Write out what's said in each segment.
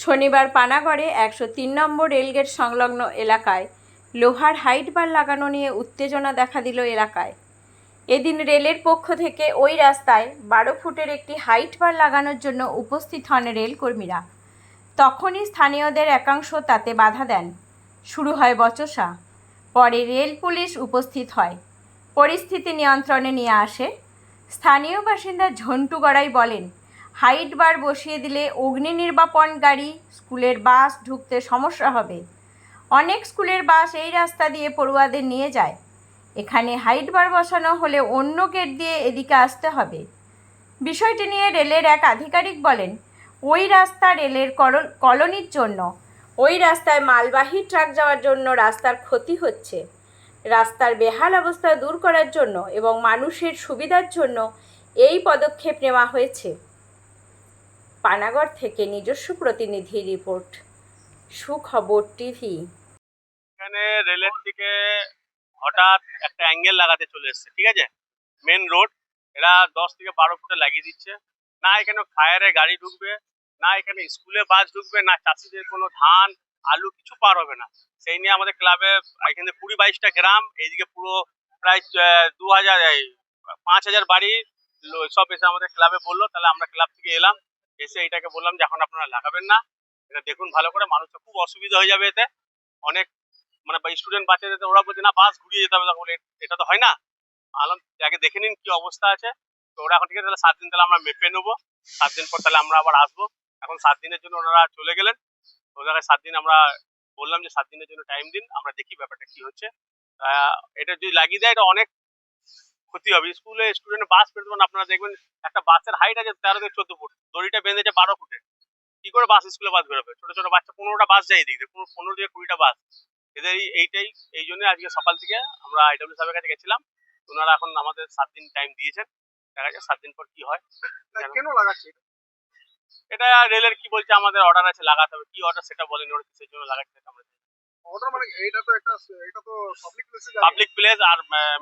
শনিবার পানাগড়ে 103 নম্বর রেলগেট সংলগ্ন এলাকায় লোহার হাইট বার লাগানো নিয়ে উত্তেজনা দেখা দিল এলাকায়। এদিন রেলের পক্ষ থেকে ওই রাস্তায় 12 ফুটের একটি হাইট বার লাগানোর জন্য উপস্থিত হন রেলকর্মীরা। তখনই স্থানীয়দের একাংশ তাতে বাধা দেন। শুরু হয় বচসা। পরে রেল পুলিশ উপস্থিত হয়, পরিস্থিতি নিয়ন্ত্রণে নিয়ে আসে। স্থানীয় বাসিন্দা ঝন্টু গড়াই বলেন, হাইট বার বসিয়ে দিলে অগ্নি নির্বাপন গাড়ি, স্কুলের বাস ঢুকতে সমস্যা হবে। অনেক স্কুলের বাস এই রাস্তা দিয়ে পড়ুয়াদের নিয়ে যায়। এখানে হাইট বার বসানো হলে অন্য গেট দিয়ে এদিকে আসতে হবে। বিষয়টি নিয়ে রেলের এক আধিকারিক বলেন, ওই রাস্তা রেলের কলোনির জন্য, ওই রাস্তায় মালবাহী ট্রাক যাওয়ার জন্য রাস্তার ক্ষতি হচ্ছে। রাস্তার বেহাল অবস্থা দূর করার জন্য এবং মানুষের সুবিধার জন্য এই পদক্ষেপ নেওয়া হয়েছে। পানাগড় থেকে নিজস্ব প্রতিনিধি রিপোর্ট, সুখবর টিভি। এখানে রেলের থেকে হঠাৎ একটা অ্যাঙ্গেল লাগাতে চলে এসছে, ঠিক আছে, মেন রোড। এরা 10 থেকে 12 ফুটে লাগিয়ে দিচ্ছে। না এখানে ফায়ারের গাড়ি ঢুকবে, না এখানে স্কুলে বাস ঢুকবে, না চাষিদের কোনো ধান আলু কিছু পার হবে না। সেই নিয়ে আমাদের ক্লাবে এখানে 20-22টা গ্রাম, এইদিকে পুরো প্রায় 5,000 বাড়ি সব এসে আমাদের ক্লাবে বললো। তাহলে আমরা ক্লাব থেকে এলাম, এসে এটাকে বললাম যে এখন আপনারা লাগাবেন না, এটা দেখুন ভালো করে, মানুষের খুব অসুবিধা হয়ে যাবে। এতে অনেক মানে স্টুডেন্ট বাচ্চাদের ওরা বলছে না বাস ঘুরিয়ে যেতে হবে, তখন এটা তো হয় না। আলাম আগে দেখে নিন কি অবস্থা আছে। তো ওরা এখন ঠিক আছে, তাহলে 7 দিন তাহলে আমরা মেপে নেবো, 7 দিন পর তাহলে আমরা আবার আসবো। এখন 7 দিনের জন্য ওনারা চলে গেলেন। ওনারা 7 দিন আমরা বললাম যে 7 দিনের জন্য টাইম দিন, আমরা দেখি ব্যাপারটা কি হচ্ছে। এটা যদি লাগিয়ে দেয় এটা অনেক ক্ষতি হবে। স্কুলে স্টুডেন্ট বাস পেতে পারেন, আপনারা দেখবেন একটা বাসের হাইট আছে 13 থেকে 14 ফুট, দড়িটা বেঁধেছে 12 ফুটে। কি করে বাস স্কুলে বাস বেরোবে? ছোট ছোট বাচ্চা 15টা বাস যায় এদিকে, 15 থেকে 20টা বাস এদের। এই জন্য আজকে সকাল থেকে আমরা আইডব্লিউ সাহেবের কাছে গেছিলাম। ওনারা এখন আমাদের 7 দিন টাইম দিয়েছেন, দেখা যাক 7 দিন পর কি হয়। কেন লাগাচ্ছে এটা রেলের কি বলছে, আমাদের অর্ডার আছে লাগাতে হবে, কি অর্ডার সেটা বলেনি, ওরা কিসের জন্য লাগাচ্ছে আমরা অর্ডার? মানে এটা তো পাবলিক প্লেসে, পাবলিক প্লেস আর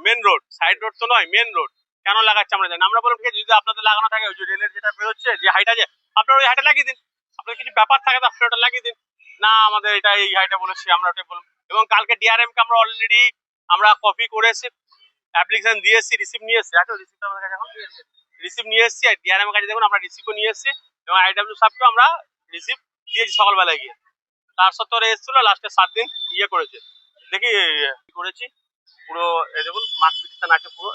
মেন রোড, সাইড রোড তো নয়, মেন রোড। কেন লাগাচ্ছে আমরা জানি। আমরা বললাম ঠিক আছে, যদি আপনাদের লাগানো থাকে ওই যে রেলের যেটা বেরোচ্ছে যে হাইট আছে, আপনারা ওই হাইটে লাগিয়ে দিন। আপনার কিছু ব্যাপার থাকে তো আপনি ওটা লাগিয়ে দিন। না আমাদের এটা এই হাইটে বলেছি, আমরা ওটাই বললাম। এবং কালকে ডিআরএম কে আমরা অলরেডি আমরা কপি করে এসেছি, অ্যাপ্লিকেশন দিয়ে এসেছি, রিসিভ নিয়ে এসেছি। আচ্ছা রিসিভটা আমাদের কাছে এখন রিসিভ নিয়ে এসেছি, ডিআরএম এর কাছে দেখুন আমরা রিসিভও নিয়ে এসেছি, এবং আইডব্লিউ সাহেবকেও আমরা রিসিভ দিয়েছি সকালবেলায় গিয়ে। তার সত্ত্বেও এসেছিল, লাস্টে 7 দিন ইয়ে করেছে। দেখি কি করেছি পুরো। দেখুন মার্কস পিটিশন আছে পুরো,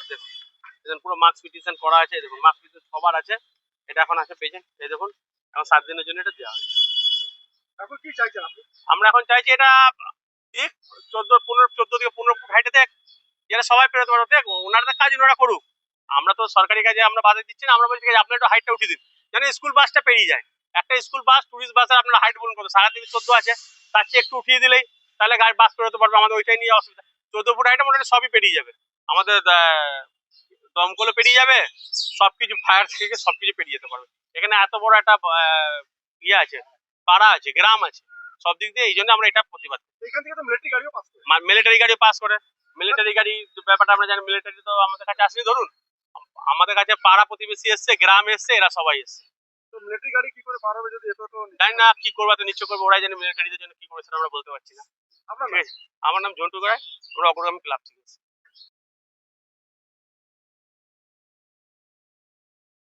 দেখুন পুরো মার্কস পিটিশন করা আছে। দেখুন মার্কস পিটিশন সবার আছে, এটা এখন আছে পেজেন্ট। এই দেখুন এখন 7 দিনের জন্য এটা দেওয়া হয়েছে। এখন কি চাইছেন আপনি? আমরা এখন চাইছি এটা ঠিক 14 থেকে 15 ফুট হাইটে দেখ, যেটা সবাই পেরোতে পারবে। দেখ ওনাদের কাজ ওনারা করুক, আমরা তো সরকারি কাজে আমরা বাধা দিচ্ছি না। আমরা বলছি আপনি একটু হাইটটা উঠিয়ে দিন, যেন স্কুল বাসটা পেরিয়ে যায়। একটা স্কুল বাস, টুরিস্ট বাসের আপনার হাইট বলুন কত, সারাদিন 14 আছে, তার চেয়ে একটু উঠিয়ে দিলেই তাহলে গাড়ি বাস পেরোতে পারবে। আমাদের ওইটাই নিয়ে অসুবিধা। 14 ফুট হাইটে মোটামুটি সবই পেরিয়ে যাবে, আমাদের দমকলও পেরিয়ে যাবে, সবকিছু ফায়ার থেকে সবকিছু পেরিয়ে যেতে পারবে। এখানে এত বড় একটা ইয়ে আছে, পাড়া আছে, গ্রাম আছে, সব দিক দিয়ে। এই জন্য আমরা এটা প্রতিবাদ করি। এখান থেকে তো মিলিটারি গাড়িও পাস করে। মিলিটারি গাড়ি পাস করে, মিলিটারি গাড়ি ব্যাপারটা আমরা জানি। মিলিটারি তো আমাদের কাছে আসেনি, ধরুন আমাদের কাছে পাড়া প্রতিবেশী এসছে, গ্রাম এসছে, এরা সবাই এসছে। তো মিলিটারি গাড়ি কি করে পার হবে যদি এত জানি না কি করবো, তো নিশ্চয় করবো, ওরাই জানি মিলিটারিদের জন্য কি করেছে আমরা বলতে পারছি না। আপনার? আমার নাম ঝন্টু গড়াই, আমরা অগ্রগামী ক্লাব থেকে।